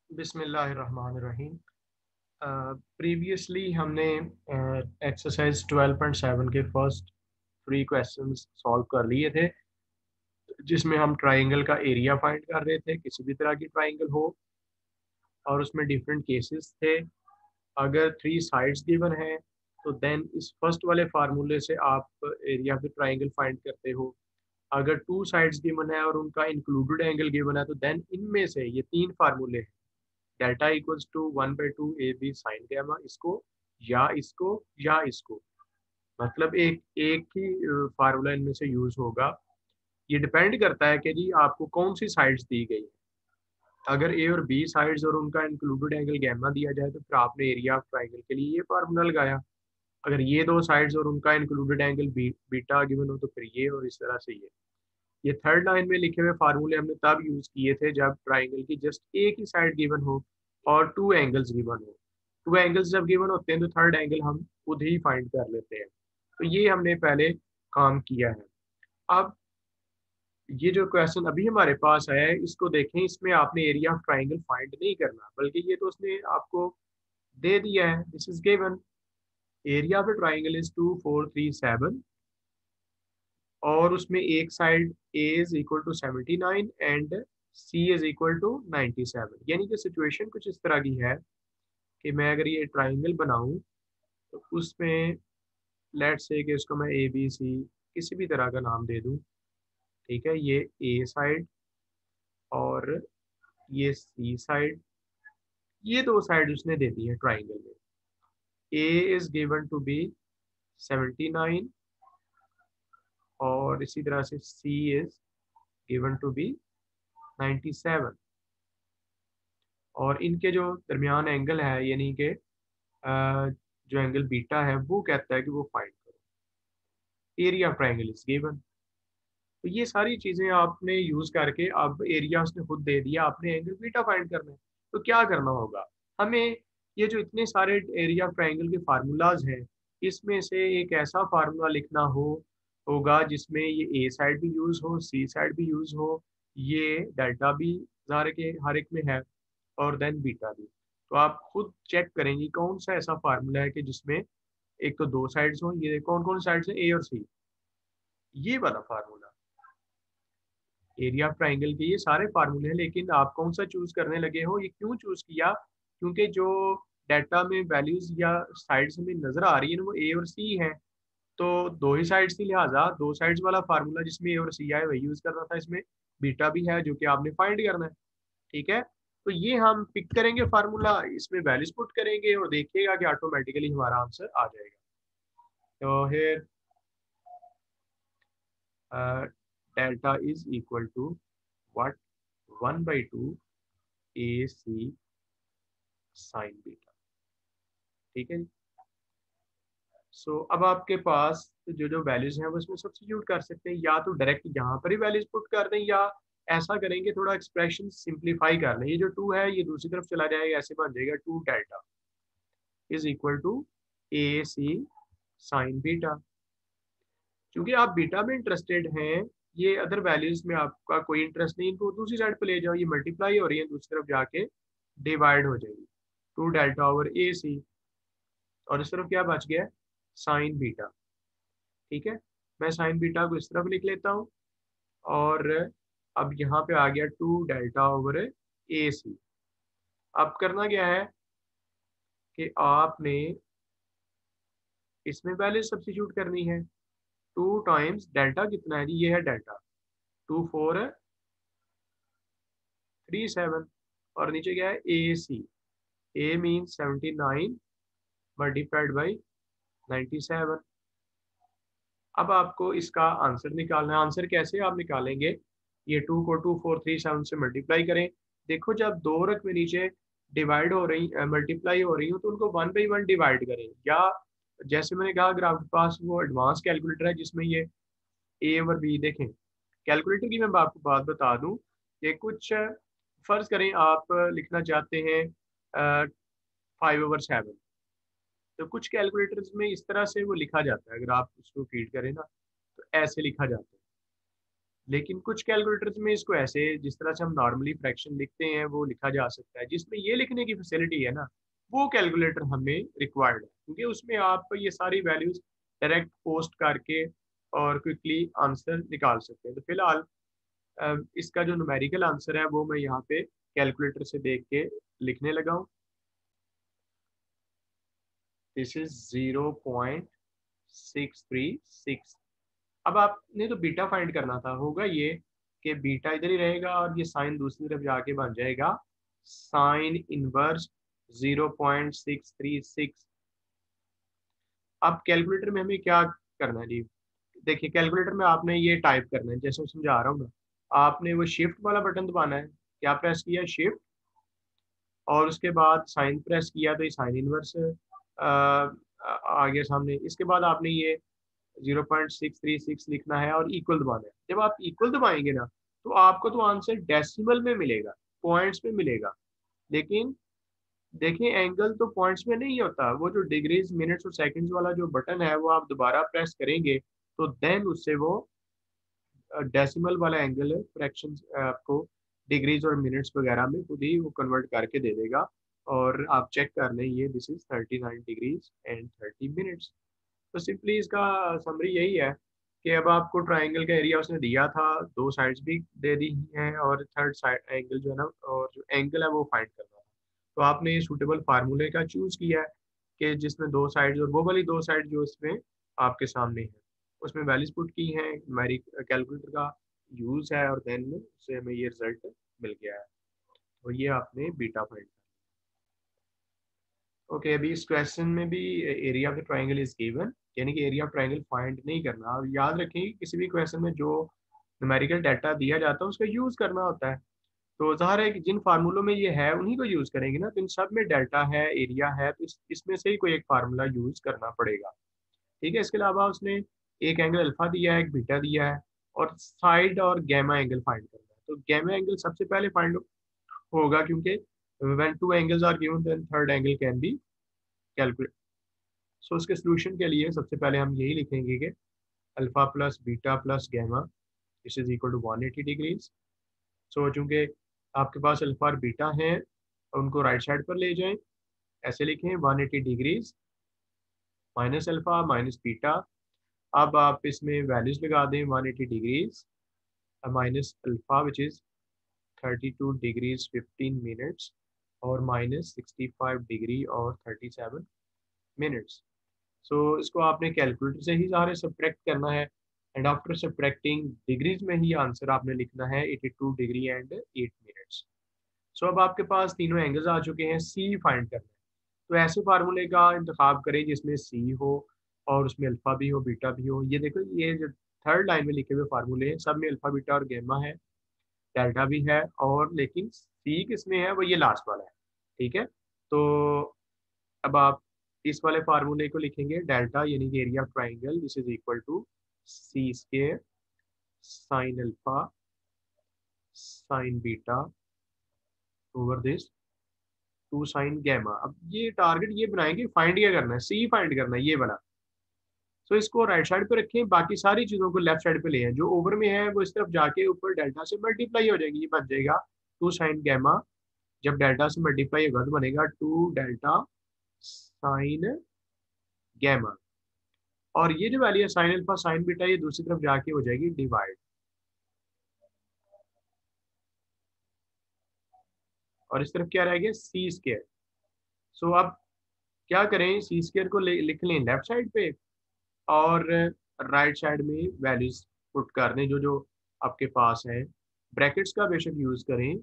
बिस्मिल्लाहिर्रहमानिर्रहीम। प्रीवियसली हमने एक्सरसाइज 12.7 के फर्स्ट 3 क्वेश्चंस सॉल्व कर लिए थे, जिसमें हम ट्राइंगल का एरिया फाइंड कर रहे थे, किसी भी तरह की ट्राइंगल हो, और उसमें डिफरेंट केसेस थे। अगर 3 साइड्स गिवन है तो देन इस फर्स्ट वाले फार्मूले से आप area of the triangle find करते हो। अगर 2 साइड्स गिवन है और उनका इंक्लूडेड एंगल गिवन है तो देन इनमें से ये 3 फार्मूले हैं, delta equals to 1/2 A B sine gamma, इसको या इसको मतलब एक एक ही फार्मूला इनमें से यूज होगा। ये डिपेंड करता है कि जी आपको कौन सी साइड्स दी गई है। अगर ए और बी साइड्स और उनका इंक्लूडेड एंगल गैमा दिया जाए तो फिर आपने एरिया ऑफ ट्राइंगल के लिए ये फार्मूला लगाया। अगर ये 2 साइड्स और उनका इंक्लूडेड एंगल बीटा गिवन हो तो फिर ये, और इस तरह से ये थर्ड लाइन में लिखे हुए फार्मूले हमने तब यूज किए थे जब ट्राइंगल की जस्ट एक ही साइड गिवन हो और 2 एंगल्स गिवन हो। 2 एंगल्स जब गिवन होते हैं तो थर्ड एंगल हम खुद ही फाइंड कर लेते हैं। तो ये हमने पहले काम किया है। अब ये जो क्वेश्चन अभी हमारे पास आया है इसको देखें, इसमें आपने एरिया ऑफ ट्राइंगल फाइंड नहीं करना, बल्कि ये तो उसने आपको दे दिया है, this is given. Area of the triangle is 2437, और उसमें एक side A is equal to 79 and C is equal to 97। यानी कि सिचुएशन कुछ इस तरह की है कि मैं अगर ये ट्राइंगल बनाऊं तो उसमें लेट्स से कि इसको मैं ए बी सी किसी भी तरह का नाम दे दूं। ठीक है, ये ए साइड और ये सी साइड, ये 2 साइड उसने दे दी है ट्राइंगल में। ए इज गिवन टू बी 79 और इसी तरह से सी इज गिवन टू बी 97, और इनके जो दरमियान एंगल है यानी कि जो एंगल बीटा है वो कहता है कि वो फाइंड करो। Area of triangle is given. तो ये सारी चीज़ें आपने यूज़ करके, अब एरिया उसने खुद दे दिया, आपने एंगल बीटा फाइंड करना है। तो क्या करना होगा हमें, ये जो इतने सारे एरिया ऑफ ट्राइंगल के फार्मूलाज हैं, इसमें से एक ऐसा फार्मूला लिखना होगा जिसमें ये ए साइड भी यूज़ हो, सी साइड भी यूज़ हो, ये डेल्टा भी ज़ाहिर के हर एक में है, और देन बीटा भी। तो आप खुद चेक करेंगे कौन सा ऐसा फार्मूला है कि जिसमें एक तो 2 साइड्स हों, ये कौन कौन साइड्स हैं, ए और सी, ये वाला फार्मूला। एरिया ऑफ ट्राइंगल के ये सारे फार्मूले हैं, लेकिन आप कौन सा चूज करने लगे हो, ये क्यों चूज किया, क्योंकि जो डाटा में वैल्यूज या साइड्स में नजर आ रही है ना वो ए और सी है। तो 2 ही साइड्स थी, लिहाजा 2 साइड्स वाला फार्मूला जिसमें ए और सी आए वही यूज करना था। इसमें बीटा भी है जो कि आपने फाइंड करना है। ठीक है, तो ये हम पिक करेंगे फार्मूला, इसमें वैल्यूज पुट करेंगे और देखिएगा कि ऑटोमेटिकली हमारा आंसर आ जाएगा। तो फिर delta is equal to what, 1/2 A C sine beta. ठीक है, सो अब आपके पास जो जो वैल्यूज हैं वो इसमें सब्स्टिट्यूट कर सकते हैं, या तो डायरेक्ट यहाँ पर ही वैल्यूज पुट कर दें, या ऐसा करेंगे थोड़ा एक्सप्रेशन सिंप्लीफाई कर लें। ये जो 2 है ये दूसरी तरफ चला जाएगा, ऐसे बन जाएगा 2 delta is equal to A C sine beta. क्योंकि आप बीटा में इंटरेस्टेड हैं, ये अदर वैल्यूज में आपका कोई इंटरेस्ट नहीं, इनको दूसरी साइड पे ले जाओ, ये मल्टीप्लाई हो रही है दूसरी तरफ जाके डिवाइड हो जाएगी, 2 डेल्टा ओवर ए सी, और इस तरफ क्या बच गया, साइन बीटा। ठीक है, मैं साइन बीटा को इस तरफ लिख लेता हूँ, और अब यहाँ पे आ गया 2 डेल्टा ओवर ए सी। अब करना क्या है कि आपने इसमें वैल्यू सब्स्टिट्यूट करनी है। 2 टाइम्स डेल्टा कितना है जी, ये है डेल्टा, 2437, और नीचे क्या है ए सी, ए मीन 79 मल्टीप्लाइड बाई 97। अब आपको इसका आंसर निकालना है। आंसर कैसे आप निकालेंगे, ये 2 को 2437 से मल्टीप्लाई करें। देखो जब 2 रकमें नीचे डिवाइड हो रही, मल्टीप्लाई हो रही हो, तो उनको 1/1 डिवाइड करें, या जैसे मैंने कहा अगर आपके पास वो एडवांस कैलकुलेटर है जिसमें ये ए और बी देखें। कैलकुलेटर की मैं आपको बात बता दूं कि कुछ फर्ज करें आप लिखना चाहते हैं 5/7, तो कुछ कैलकुलेटर्स में इस तरह से वो लिखा जाता है, अगर आप उसको फीड करें ना तो ऐसे लिखा जाता है। लेकिन कुछ कैलकुलेटर्स में इसको ऐसे जिस तरह से हम नॉर्मली फ्रैक्शन लिखते हैं वो लिखा जा सकता है, जिसमें ये लिखने की फैसिलिटी है ना, वो कैलकुलेटर हमें रिक्वायर्ड है, क्योंकि उसमें आप ये सारी वैल्यूज डायरेक्ट पोस्ट करके और क्विकली आंसर निकाल सकते हैं। तो फिलहाल इसका जो न्यूमेरिकल आंसर है वो मैं यहाँ पे कैलकुलेटर से देख के लिखने लगा हूँ। This is 0.636। अब आपने तो बीटा फाइंड करना था, होगा ये कि बीटा इधर ही रहेगा और ये साइन दूसरी तरफ जाके बन जाएगा साइन इनवर्स 0.636। अब कैलकुलेटर में हमें क्या करना है जी? देखिए कैलकुलेटर में आपने ये टाइप करना है, जैसे मैं समझा रहा हूँ ना, आपने वो शिफ्ट वाला बटन दबाना है। क्या प्रेस किया? शिफ्ट, और उसके बाद साइन प्रेस किया तो ये साइन इनवर्स आ गया सामने। इसके बाद आपने ये 0.636 लिखना है और इक्वल दबाना है। जब आप इक्वल दबाएंगे ना, तो आपको तो आंसर डेसिमल में मिलेगा, पॉइंट्स में मिलेगा। लेकिन देखिए एंगल तो पॉइंट्स में नहीं होता, वो जो डिग्रीज मिनट्स और सेकंड्स वाला जो बटन है वो आप दोबारा प्रेस करेंगे तो देन उससे वो डेसिमल वाला एंगल है, फ्रैक्शन आपको डिग्रीज और मिनट्स वगैरह में खुद ही वो कन्वर्ट करके दे देगा। और आप चेक कर लें, ये this is 39 degrees and 30 minutes. तो सिंपली इसका समरी यही है कि अब आपको ट्राइंगल का एरिया उसने दिया था, दो साइड्स भी दे दी हैं, और थर्ड साइड एंगल जो है ना, और जो एंगल है वो फाइंड करना है। तो आपने ये सूटेबल फार्मूले का चूज किया है कि जिसमें दो साइड्स, और वो वाली दो साइड जो इसमें आपके सामने है उसमें वैल्यूज पुट की हैं, हमारी कैलकुलेटर का यूज है, और देन उससे हमें ये रिजल्ट मिल गया है। तो ये आपने बीटा फाइंड। ओके, अभी इस क्वेश्चन में भी area of the triangle is given, यानी कि एरिया ऑफ ट्राइंगल फाइंड नहीं करना। और याद रखें कि किसी भी क्वेश्चन में जो न्यूमेरिकल डाटा दिया जाता है उसका यूज करना होता है। तो ज़ाहिर है कि जिन फार्मूलों में ये है उन्हीं को यूज करेंगे ना, तो इन सब में डेल्टा है, एरिया है, तो इसमें से ही कोई एक फार्मूला यूज करना पड़ेगा। ठीक है, इसके अलावा उसने एक एंगल अल्फा दिया है, एक बीटा दिया है, और साइड और गैमा एंगल फाइंड करना है। तो गैमा एंगल सबसे पहले फाइंड होगा, क्योंकि when two angles are given then third angle can be calculated। सो इसके सोल्यूशन के लिए सबसे पहले हम यही लिखेंगे कि alpha plus beta plus gamma this is equal to 180 degrees. So चूंकि आपके पास अल्फा और बीटा हैं, उनको राइट साइड पर ले जाएं, ऐसे लिखें 180 degrees minus alpha minus beta. अब आप इसमें वैल्यूज लगा दें, 180 degrees minus alpha which is 32 degrees 15 minutes, और माइनस 65 डिग्री और 37 मिनट्स। सो इसको आपने कैलकुलेटर से ही सारे सब्ट्रैक्ट करना है, एंड आफ्टर सब्ट्रैक्टिंग डिग्रीज में ही आंसर आपने लिखना है 82 डिग्री एंड 8 मिनट्स। सो अब आपके पास तीनों एंगल्स आ चुके हैं, सी फाइंड करना है। तो ऐसे फार्मूले का इंतखाब करें जिसमें सी हो और उसमें अल्फा भी हो बीटा भी हो। ये देखो, ये जो थर्ड लाइन में लिखे हुए फार्मूले हैं सब में अल्फा बीटा और गैमा है, डेल्टा भी है, और लेकिन सी किसमें है? वो ये लास्ट वाला है। ठीक है, तो अब आप इस वाले फार्मूले को लिखेंगे, डेल्टा यानी कि area of triangle this is equal to C square sine alpha sine beta over this two sine gamma. अब ये टारगेट ये बनाएंगे, फाइंड क्या करना है? सी फाइंड करना है, ये वाला। सो इसको राइट साइड पे रखें, बाकी सारी चीज़ों को लेफ्ट साइड पे ले आए। जो ओवर में है वो इस तरफ जाके ऊपर डेल्टा से मल्टीप्लाई हो जाएगी, ये बन जाएगा टू साइन गैमा। जब डेल्टा से मल्टीप्लाई होगा तो बनेगा टू डेल्टा साइन गैमा। और ये जो वैल्यू है साइन अल्फा साइन बीटा, ये दूसरी तरफ जाके हो जाएगी डिवाइड, और इस तरफ क्या रह गया? सी स्क्वायर। सो अब क्या करें, सी स्क्वायर को लिख लें लेफ्ट साइड पे, और राइट साइड में वैल्यूज पुट कर दें जो जो आपके पास है। ब्रैकेट्स का बेशक यूज करें,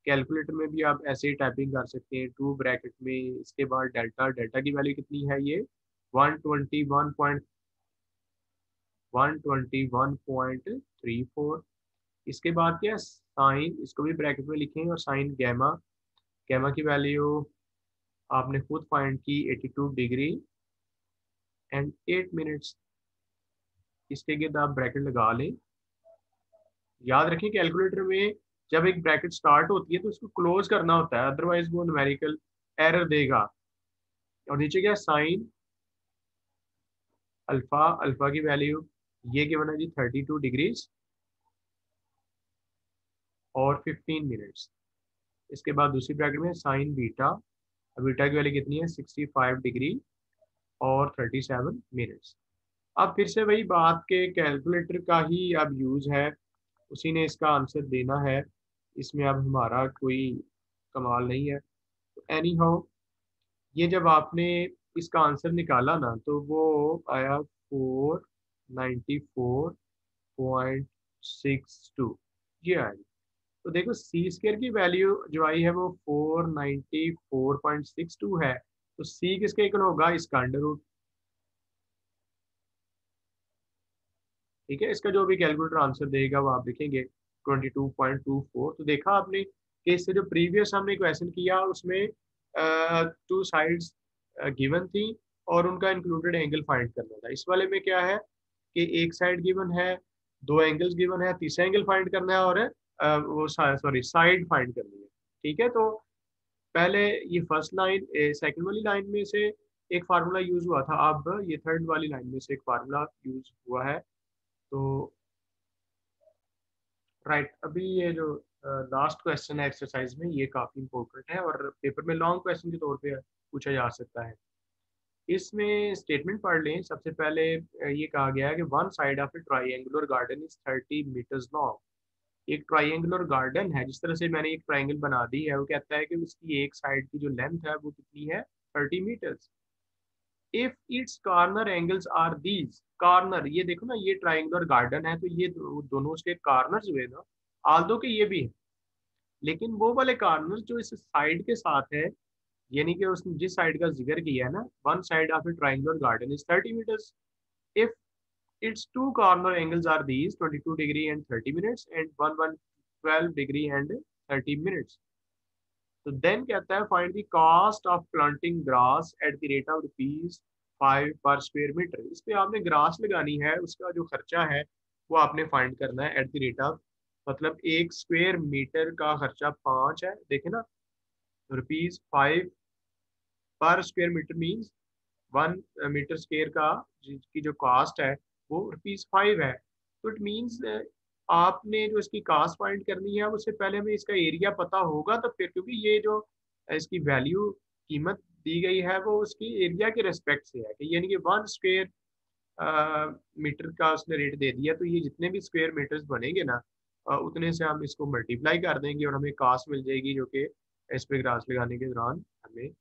कैलकुलेटर में भी आप ऐसे ही टाइपिंग कर सकते हैं, टू ब्रैकेट में, इसके बाद डेल्टा, डेल्टा की वैल्यू कितनी है? ये 121.34। इसके बाद क्या? साइन, इसको भी ब्रैकेट में लिखें, और साइन गैमा, गैमा की वैल्यू आपने खुद फाइंड की 82 डिग्री एंड 8 मिनट्स। इसके गिर्द आप ब्रैकेट लगा लें। याद रखें कैलकुलेटर में जब एक ब्रैकेट स्टार्ट होती है तो उसको क्लोज करना होता है, अदरवाइज वो न्यूमेरिकल एरर देगा। और नीचे क्या? साइन अल्फा, अल्फा की वैल्यू ये गिवन है जी 32 डिग्रीज और 15 मिनट्स। इसके बाद दूसरी ब्रैकेट में साइन बीटा, बीटा की वैल्यू कितनी है 65 डिग्री और 37 मिनट्स। अब फिर से वही बात के कैलकुलेटर का ही अब यूज़ है, उसी ने इसका आंसर देना है, इसमें अब हमारा कोई कमाल नहीं है। एनी हाउ ये जब आपने इसका आंसर निकाला ना तो वो आया 494.62, ये आया। तो देखो सी स्केयर की वैल्यू जो आई है वो 494.62 है, तो सी किसके इक्वल होगा, इसका अंडर रूट। ठीक है, इसका जो भी कैलकुलेटर आंसर देगा वो आप लिखेंगे 22.24। तो देखा आपने कि इससे जो प्रीवियस हमने क्वेश्चन किया उसमें टू साइड्स गिवन थी और उनका इंक्लूडेड एंगल फाइंड करना था। इस वाले में क्या है कि एक साइड गिवन है, दो एंगल्स गिवन है, तीसरा एंगल फाइंड करना है और वो सॉरी साइड फाइंड करनी है। ठीक है, तो पहले ये फर्स्ट लाइन सेकंड वाली लाइन में से एक फार्मूला यूज हुआ था, अब ये थर्ड वाली लाइन में से एक फार्मूला यूज हुआ है। तो राइट, अभी ये जो लास्ट क्वेश्चन है एक्सरसाइज में ये काफी इंपॉर्टेंट है और पेपर में लॉन्ग क्वेश्चन के तौर पे पूछा जा सकता है। इसमें स्टेटमेंट पढ़ लें। सबसे पहले ये कहा गया है कि one side of a triangular garden is 30 meters long. एक ट्राइंगुलर गार्डन है, जिस तरह से मैंने एक ट्राइंगल बना दी है, वो कहता है कि उसकी एक साइड की जो लेंथ है वो कितनी है 30 meters. If its corner angles are these, corner ये देखो ना, ये ट्राइंगुलर गार्डन है तो ये दोनों उसके कॉर्नर्स हुए ना, आल्दो के ये भी है, लेकिन वो वाले कॉर्नर जो इस साइड के साथ है, यानी कि उसने जिस साइड का जिक्र किया है ना, one side of a triangular garden is 30 meters. If its two corner angles are these 22 degree and 30 minutes and one 12 degree and 30 minutes. तो देन कहता है find the cost of planting grass at the rate of ₹5 per square metre. इस पे आपने grass लगानी है, उसका जो खर्चा है वो आपने फाइंड करना है एट द रेट ऑफ, मतलब 1 स्क्वायर मीटर का खर्चा 5 है, देखे ना, ₹5 per square meter means 1 meter square का जिसकी जो कॉस्ट है वो ₹5 है। तो इट मीन्स आपने जो इसकी कॉस्ट फाइंड करनी है उससे पहले हमें इसका एरिया पता होगा, तो फिर क्योंकि ये जो इसकी वैल्यू कीमत दी गई है वो उसकी एरिया के रेस्पेक्ट से है, कि यानी कि 1 स्क्वायर मीटर का उसने रेट दे दिया, तो ये जितने भी स्क्वायर मीटर्स बनेंगे ना उतने से हम इसको मल्टीप्लाई कर देंगे और हमें कास्ट मिल जाएगी, जो कि इस पे ग्रास लगाने के दौरान हमें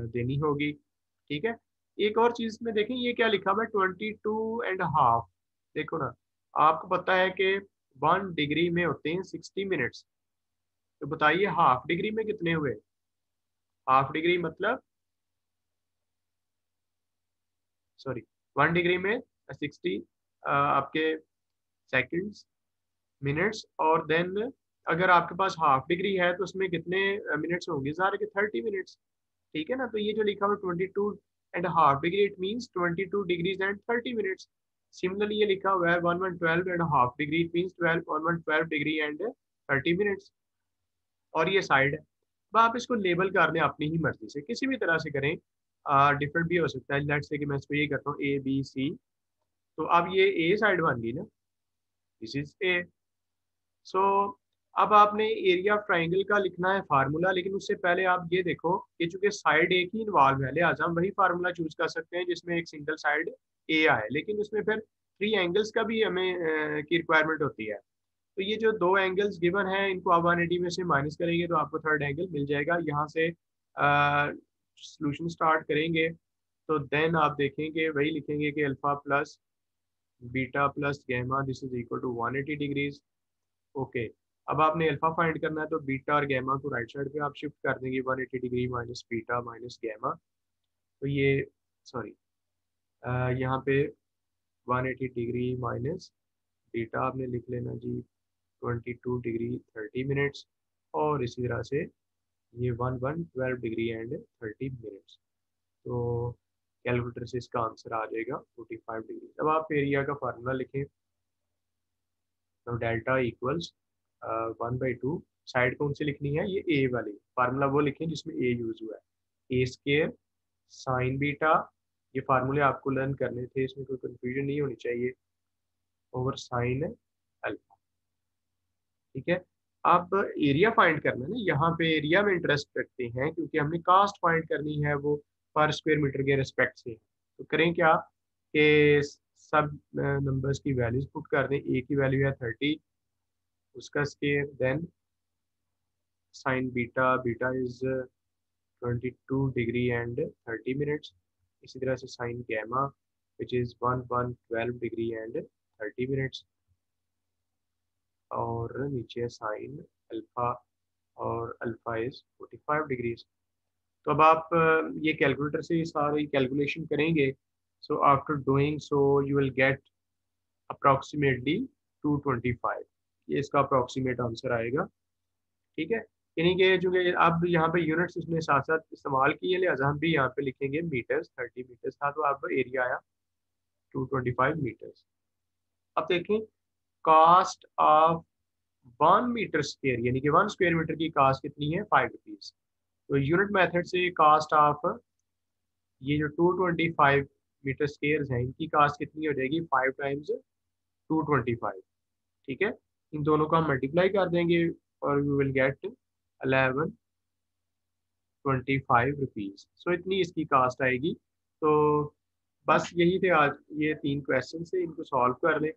देनी होगी। ठीक है, एक और चीज में देखें ये क्या लिखा हुआ है 22.5। देखो ना, आपको पता है कि 1 डिग्री में होते हैं 60 मिनट्स, तो बताइए हाफ डिग्री में कितने हुए। हाफ डिग्री मतलब सॉरी 1 डिग्री में 60 आपके सेकंड्स, मिनट्स, और देन अगर आपके पास हाफ डिग्री है तो उसमें कितने मिनट्स होंगे, ज़ाहिर है कि 30 मिनट्स। ठीक है ना, तो ये जो लिखा हुआ 22.5 degree, it means 22 degrees and 30 minutes. Similarly ये लिखा हुआ है 112.5 degree, it means 112 degree and 30 minutes. और ये साइड है, अब आप इसको लेबल कर लें अपनी ही मर्जी से, किसी भी तरह से करें, डिफरेंट भी हो सकता है। लेट्स से कि मैं इसको ये करता हूँ ABC, तो अब ये ए साइड बन गई ना, दिस इज ए। सो अब आपने एरिया ऑफ ट्राइंगल का लिखना है फार्मूला, लेकिन उससे पहले आप ये देखो कि चूंकि साइड एक ही इन्वॉल्व है, लिहाजा हम वही फार्मूला चूज कर सकते हैं जिसमें एक सिंगल साइड ए आए, लेकिन उसमें फिर 3 एंगल्स का भी हमें की रिक्वायरमेंट होती है। तो ये जो 2 एंगल्स गिवन है इनको आप 180 में से माइनस करेंगे तो आपको थर्ड एंगल मिल जाएगा। यहाँ से सोल्यूशन स्टार्ट करेंगे तो देन आप देखेंगे वही लिखेंगे कि alpha plus beta plus gamma this is equal to 180 degrees. Okay, अब आपने अल्फा फाइंड करना है तो बीटा और गैमा को राइट साइड पे आप शिफ्ट कर देंगे, 180 degree minus beta minus gamma. तो ये सॉरी यहाँ पे 180 डिग्री माइनस बीटा आपने लिख लेना जी 22 डिग्री 30 मिनट्स, और इसी तरह से ये 12 डिग्री एंड 30 मिनट्स। तो कैलकुलेटर से इसका आंसर आ जाएगा 45 डिग्री। अब आप एरिया का फार्मूला लिखें, तो डेल्टा इक्वल्स 1/2, साइड कौन सी लिखनी है, ये ए वाली, फार्मूला वो लिखें जिसमें ए यूज हुआ है, A² साइन बीटा, ये फार्मूले आपको लर्न करने थे, इसमें कोई कंफ्यूजन नहीं होनी चाहिए, ओवर साइन अल्फा। ठीक है, अब एरिया फाइंड करना है ना, यहाँ पे एरिया में इंटरेस्ट रखते हैं क्योंकि हमने कास्ट फाइंड करनी है वो पर स्क्वायर मीटर के रिस्पेक्ट से। तो करें क्या कि सब नंबर्स की वैल्यूज पुट कर दें। ए की वैल्यू है 30, उसका square, then sine beta, beta is 22 degree and 30 minutes. इसी तरह से sine gamma which is 12 degree and 30 minutes. और नीचे साइन अल्फा, और अल्फा इज 45 डिग्रीज। तो अब आप ये कैलकुलेटर से ये सारी कैलकुलेशन करेंगे। So after doing so you will get approximately 225। ये इसका अप्रॉक्सीमेट आंसर आएगा। ठीक है, यानी कि जो कि अब यहाँ पे यूनिट्स इसने साथ साथ इस्तेमाल किए, लिहाजा हम भी यहाँ पे लिखेंगे मीटर्स। 30 मीटर्स था तो अब एरिया आया 225 मीटर्स। अब देखें, कास्ट ऑफ 1 मीटर स्क्वेयर, यानी कि 1 स्क्वायर मीटर की कास्ट कितनी है, 5 रुपीज। तो यूनिट मेथड से कास्ट ऑफ ये जो 225 मीटर स्क्वेयर हैं इनकी कास्ट कितनी हो जाएगी, 5 टाइम्स 225। ठीक है, इन दोनों को हम मल्टीप्लाई कर देंगे और वी विल गेट 1125 रुपीज। सो इतनी इसकी कास्ट आएगी। तो बस यही थे आज ये 3 क्वेश्चन से, इनको सॉल्व कर लें।